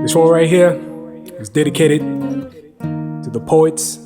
This one right here is dedicated to the poets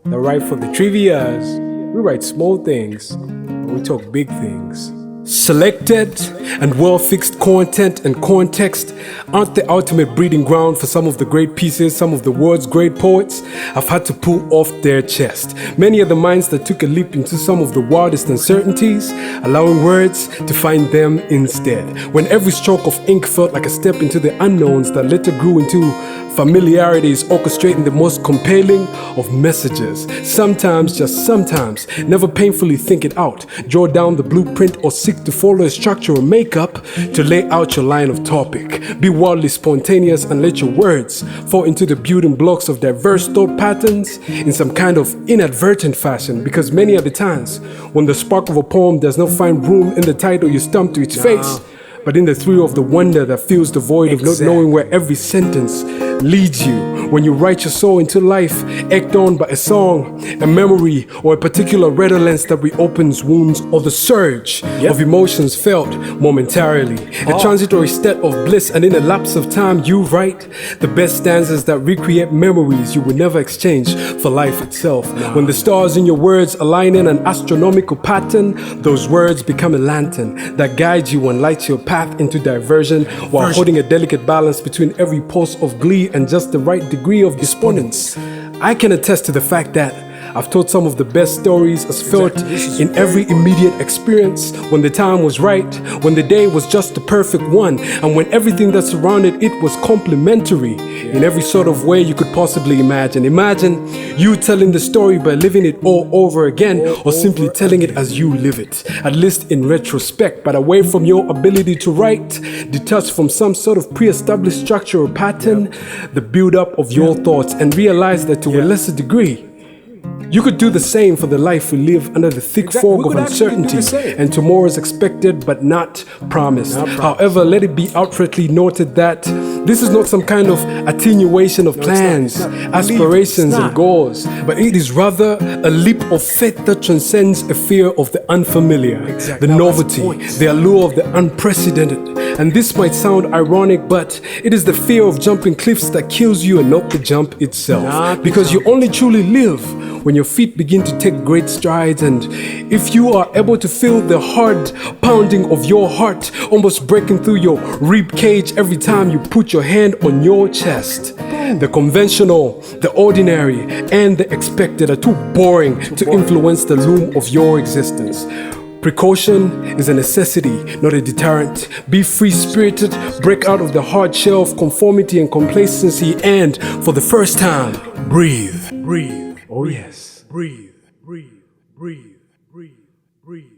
that write for the trivias. We write small things, but we talk big things. Selected and well-fixed content and context aren't the ultimate breeding ground for some of the great pieces some of the world's great poets have had to pull off their chest. Many are the minds that took a leap into some of the wildest uncertainties, allowing words to find them instead. When every stroke of ink felt like a step into the unknowns that later grew into familiarities, orchestrating the most compelling of messages. Sometimes, just sometimes, never painfully think it out. Draw down the blueprint or seek to follow a structure or makeup to lay out your line of topic. Be wildly spontaneous and let your words fall into the building blocks of diverse thought patterns in some kind of inadvertent fashion, because many are the times when the spark of a poem does not find room in the title you stump to its face, but in the thrill of the wonder that fills the void of not knowing where every sentence leads you. When you write your soul into life, egged on by a song, a memory, or a particular redolence that reopens wounds, or the surge of emotions felt momentarily. A transitory state of bliss, and in a lapse of time you write the best stanzas that recreate memories you would never exchange for life itself. When the stars in your words align in an astronomical pattern, those words become a lantern that guides you and lights your path into diversion, while holding a delicate balance between every pulse of glee and just the right degree of despondence. I can attest to the fact that I've told some of the best stories as felt in every immediate experience, when the time was right, when the day was just the perfect one, and when everything that surrounded it was complementary in every sort of way you could possibly imagine. Imagine you telling the story by living it all over again, or simply telling it as you live it, at least in retrospect, but away from your ability to write, detached from some sort of pre-established structure or pattern, the build-up of your thoughts, and realize that to a lesser degree, you could do the same for the life we live under the thick fog of uncertainty, and tomorrow is expected but not promised. However, let it be outrightly noted that this is not some kind of attenuation of plans, aspirations, and goals, but it is rather a leap of faith that transcends a fear of the unfamiliar, the novelty, the allure of the unprecedented. And this might sound ironic, but it is the fear of jumping cliffs that kills you and not the jump itself. Because you only truly live when your feet begin to take great strides, and if you are able to feel the hard pounding of your heart almost breaking through your rib cage every time you put your hand on your chest. The conventional, the ordinary, and the expected are too boring to influence the loom of your existence. Precaution is a necessity, not a deterrent. Be free-spirited, break out of the hard shell of conformity and complacency, and for the first time, breathe. Breathe. Oh yes. Breathe. Breathe. Breathe. Breathe. Breathe.